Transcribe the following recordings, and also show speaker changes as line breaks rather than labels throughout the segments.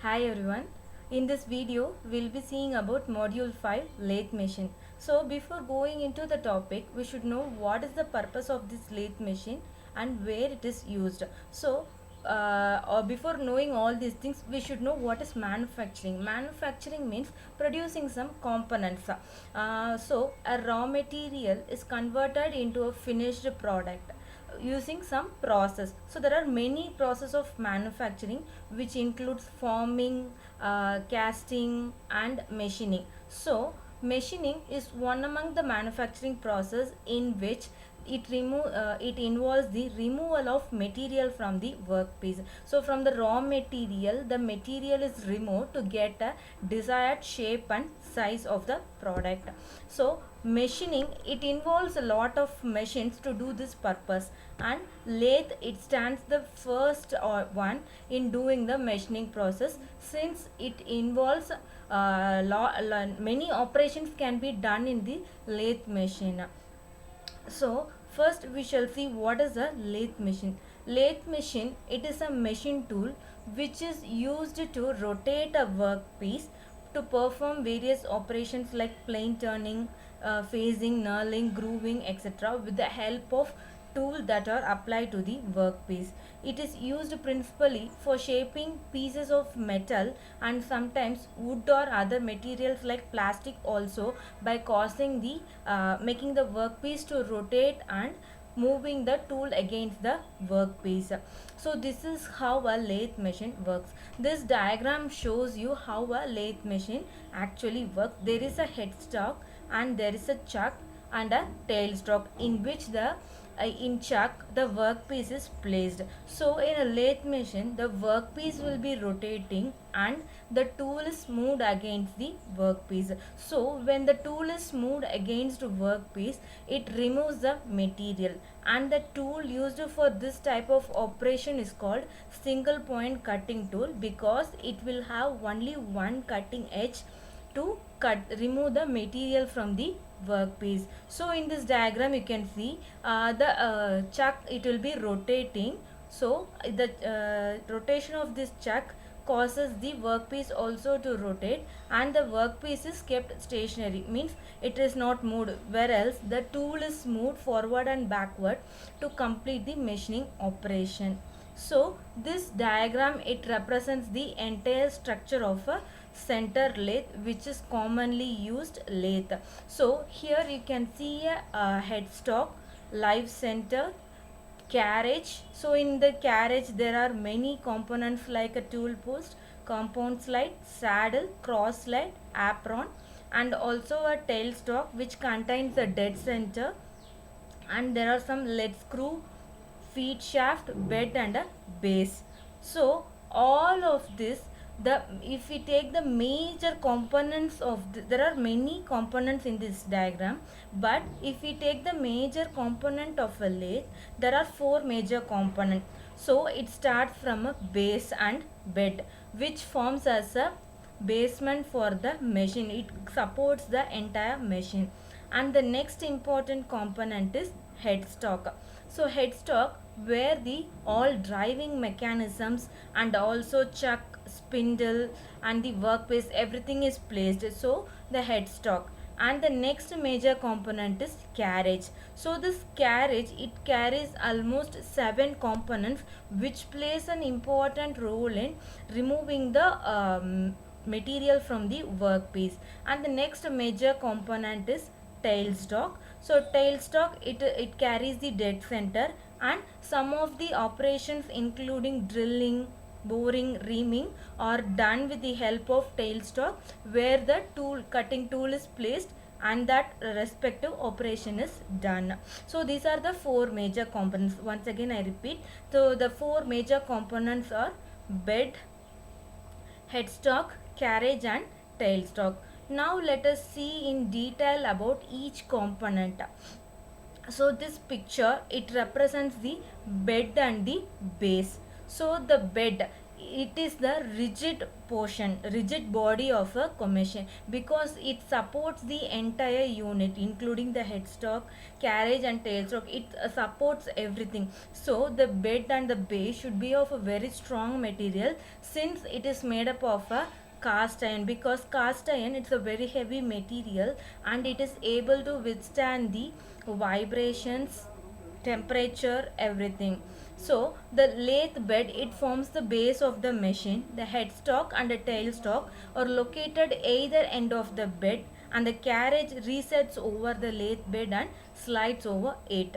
Hi everyone. In this video, we'll be seeing about Module 5 lathe machine. So before going into the topic, we should know what is the purpose of this lathe machine and where it is used. Or before knowing all these things, we should know what is manufacturing. Manufacturing means producing some components. So a raw material is converted into a finished product using some process. So there are many process of manufacturing which includes forming, casting and machining. So machining is one among the manufacturing process in which it involves the removal of material from the workpiece. So from the raw material, the material is removed to get a desired shape and size of the product. So machining, it involves a lot of machines to do this purpose, and lathe, it stands the first or one in doing the machining process, since it involves many operations can be done in the lathe machine. So first we shall see what is a lathe machine. Lathe machine, it is a machine tool which is used to rotate a workpiece to perform various operations like plane turning, phasing, knurling, grooving, etc. with the help of tools that are applied to the workpiece. It is used principally for shaping pieces of metal and sometimes wood or other materials like plastic also, by causing the making the workpiece to rotate and moving the tool against the workpiece. So this is how a lathe machine works. This diagram shows you how a lathe machine actually works. There is a headstock and there is a chuck and a tailstock in which the in chuck the workpiece is placed. So in a lathe machine, the workpiece will be rotating and the tool is moved against the workpiece. So when the tool is moved against workpiece, it removes the material, and the tool used for this type of operation is called single point cutting tool, because it will have only one cutting edge to remove the material from the workpiece. So in this diagram you can see the chuck, it will be rotating. So the rotation of this chuck causes the workpiece also to rotate, and the workpiece is kept stationary, means it is not moved, whereas the tool is moved forward and backward to complete the machining operation. So this diagram, it represents the entire structure of a center lathe, which is commonly used lathe. So here you can see a headstock, live center, carriage. So in the carriage there are many components like a tool post, compound slide, saddle, cross slide, apron, and also a tailstock which contains a dead center, and there are some lead screw, feed shaft, bed and a base. So all of this, the if we take the major components of there are many components in this diagram, but if we take the major component of a lathe, there are four major components. So it starts from a base and bed, which forms as a basement for the machine. It supports the entire machine. And the next important component is headstock. So headstock, where the all driving mechanisms and also chuck, spindle and the workpiece, everything is placed. So the headstock. And the next major component is carriage. So this carriage, it carries almost 7 components which plays an important role in removing the material from the workpiece. And the next major component is tailstock. So tailstock, it carries the dead center, and some of the operations including drilling, boring, reaming are done with the help of tailstock, where the cutting tool is placed and that respective operation is done. So these are the four major components. Once again I repeat, so the four major components are bed, headstock, carriage and tailstock. Now let us see in detail about each component. So this picture, it represents the bed and the base. So the bed, it is the rigid body of a commission, because it supports the entire unit including the headstock, carriage and tailstock. It supports everything. So the bed and the base should be of a very strong material, since it is made up of a cast iron, because cast iron, it's a very heavy material and it is able to withstand the vibrations, temperature, everything. So the lathe bed, it forms the base of the machine. The headstock and the tailstock are located either end of the bed, and the carriage resets over the lathe bed and slides over it.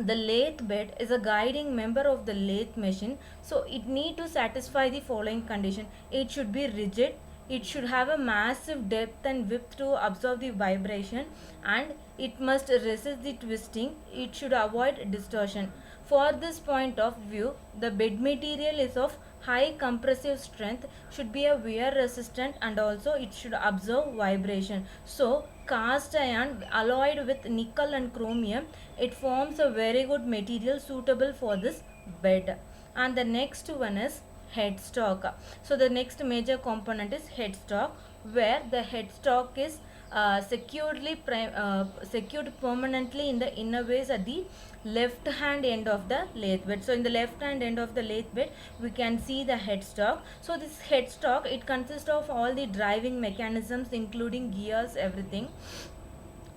The lathe bed is a guiding member of the lathe machine, so it need to satisfy the following condition: it should be rigid, it should have a massive depth and width to absorb the vibration, and it must resist the twisting, it should avoid distortion. For this point of view, the bed material is of high compressive strength, should be a wear resistant, and also it should absorb vibration. So cast iron alloyed with nickel and chromium, it forms a very good material suitable for this bed. And the next one is headstock. So the next major component is headstock, where the headstock is secured permanently in the inner ways at the left hand end of the lathe bed. So in the left hand end of the lathe bed, we can see the headstock. So this headstock, it consists of all the driving mechanisms including gears, everything.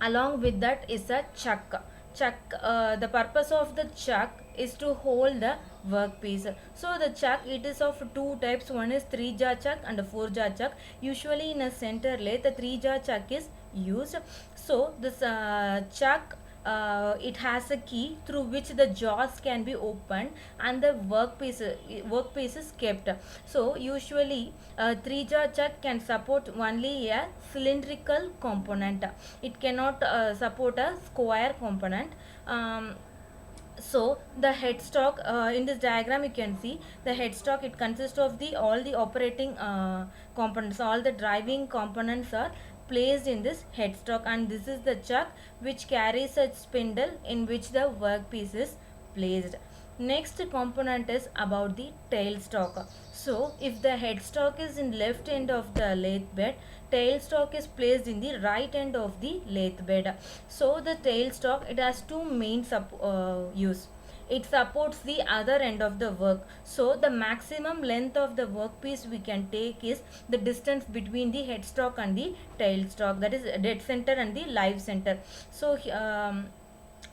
Along with that is a chuck. The purpose of the chuck is to hold the workpiece. So the chuck, it is of two types. One is 3-jar chuck and a 4-jar chuck. Usually in a center lathe, the 3-jar chuck is used. So this chuck, it has a key through which the jaws can be opened and the workpiece is kept. So usually 3-jar chuck can support only a cylindrical component, it cannot support a square component. So the headstock, in this diagram you can see the headstock, it consists of the all the operating components, all the driving components are placed in this headstock, and this is the chuck which carries a spindle in which the workpiece is placed. Next component is about the tailstock. So if the headstock is in left end of the lathe bed, tailstock is placed in the right end of the lathe bed. So the tailstock, it has two main use. It supports the other end of the work. So the maximum length of the workpiece we can take is the distance between the headstock and the tailstock, that is dead center and the live center. So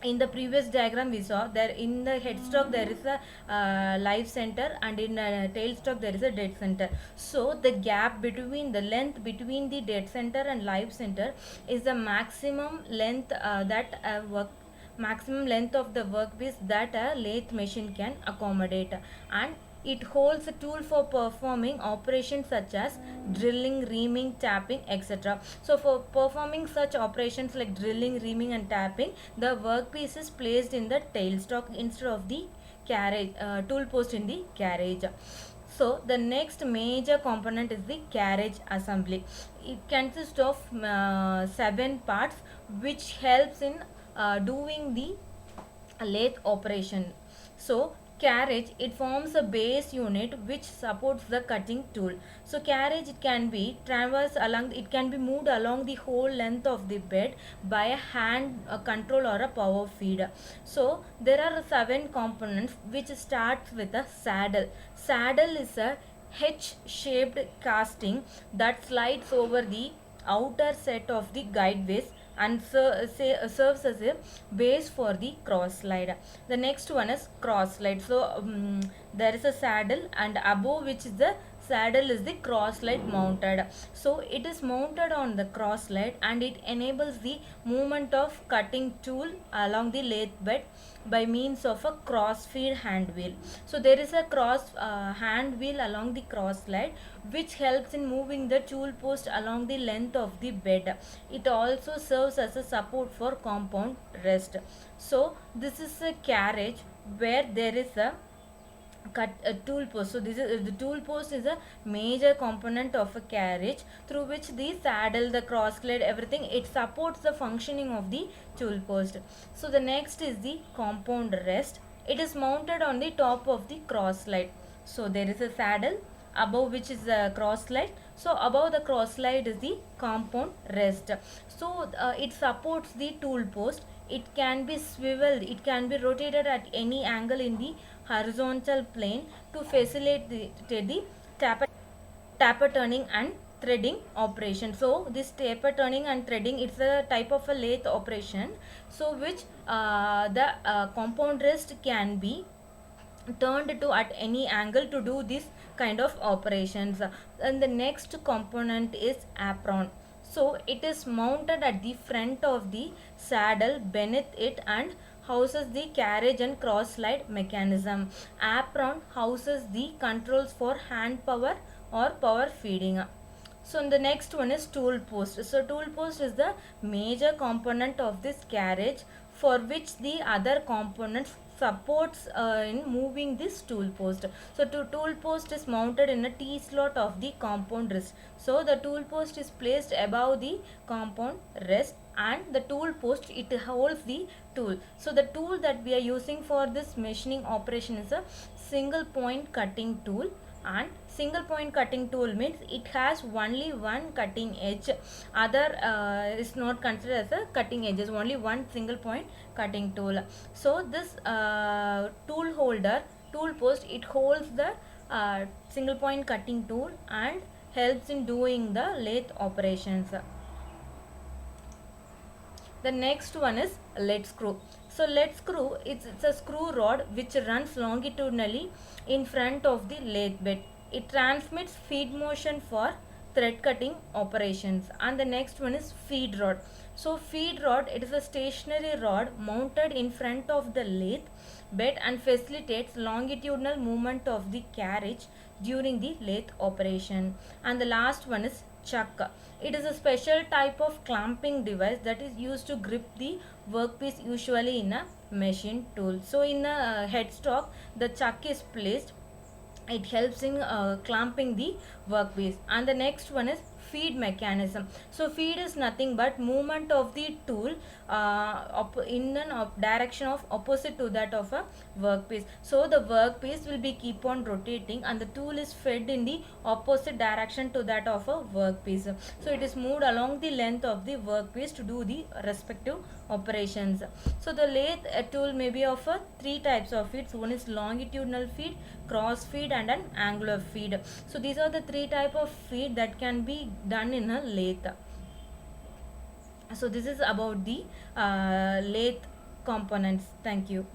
in the previous diagram we saw there in the headstock there is a live center, and in tailstock there is a dead center. So the gap between the length between the dead center and live center is the maximum length maximum length of the workpiece that a lathe machine can accommodate, and it holds a tool for performing operations such as drilling, reaming, tapping, etc. So for performing such operations like drilling, reaming and tapping, the workpiece is placed in the tailstock instead of the carriage tool post in the carriage. So the next major component is the carriage assembly. It consists of 7 parts which helps in doing the lathe operation. So carriage, it forms a base unit which supports the cutting tool. So carriage, it can be traversed along, it can be moved along the whole length of the bed by a hand control or a power feed. So there are 7 components which starts with a saddle. Saddle is a H-shaped casting that slides over the outer set of the guideways and serves as a base for the cross slide. The next one is cross slide. So there is a saddle, and above which is the saddle is the cross slide mounted. So it is mounted on the cross slide, and it enables the movement of cutting tool along the lathe bed by means of a cross feed hand wheel. So there is a cross hand wheel along the cross slide which helps in moving the tool post along the length of the bed. It also serves as a support for compound rest. So this is a carriage where there is a tool post. So this is the tool post is a major component of a carriage through which the saddle, the cross slide, everything, it supports the functioning of the tool post. So the next is the compound rest. It is mounted on the top of the cross slide. So there is a saddle above which is a cross slide. So above the cross slide is the compound rest. So it supports the tool post. It can be swiveled, it can be rotated at any angle in the horizontal plane to facilitate the taper, taper turning and threading operation. So this taper turning and threading, it's a type of a lathe operation, so which the compound rest can be turned to at any angle to do this kind of operations. And the next component is apron. So it is mounted at the front of the saddle beneath it and houses the carriage and cross slide mechanism. Apron houses the controls for hand power or power feeding. So the next one is tool post. So tool post is the major component of this carriage, for which the other components supports in moving this tool post. So tool post is mounted in a T slot of the compound rest. So the tool post is placed above the compound rest, and the tool post, it holds the tool. So the tool that we are using for this machining operation is a single point cutting tool. And single point cutting tool means it has only one cutting edge, other is not considered as a cutting edges, only one single point cutting tool. So this tool holder, tool post, it holds the single point cutting tool and helps in doing the lathe operations. The next one is lead screw. So lead screw, it's a screw rod which runs longitudinally in front of the lathe bed. It transmits feed motion for thread cutting operations. And the next one is feed rod. So feed rod, it is a stationary rod mounted in front of the lathe bed and facilitates longitudinal movement of the carriage during the lathe operation. And the last one is chuck. It is a special type of clamping device that is used to grip the workpiece, usually in a machine tool. So in a headstock, the chuck is placed. It helps in clamping the workpiece. And the next one is feed mechanism. So feed is nothing but movement of the tool in an direction of opposite to that of a workpiece. So the workpiece will be keep on rotating and the tool is fed in the opposite direction to that of a workpiece. So it is moved along the length of the workpiece to do the respective operations. So the lathe tool may be of three types of feeds. One is longitudinal feed, cross feed and an angular feed. So these are the three type of feed that can be done in a lathe. So this is about the lathe components. Thank you.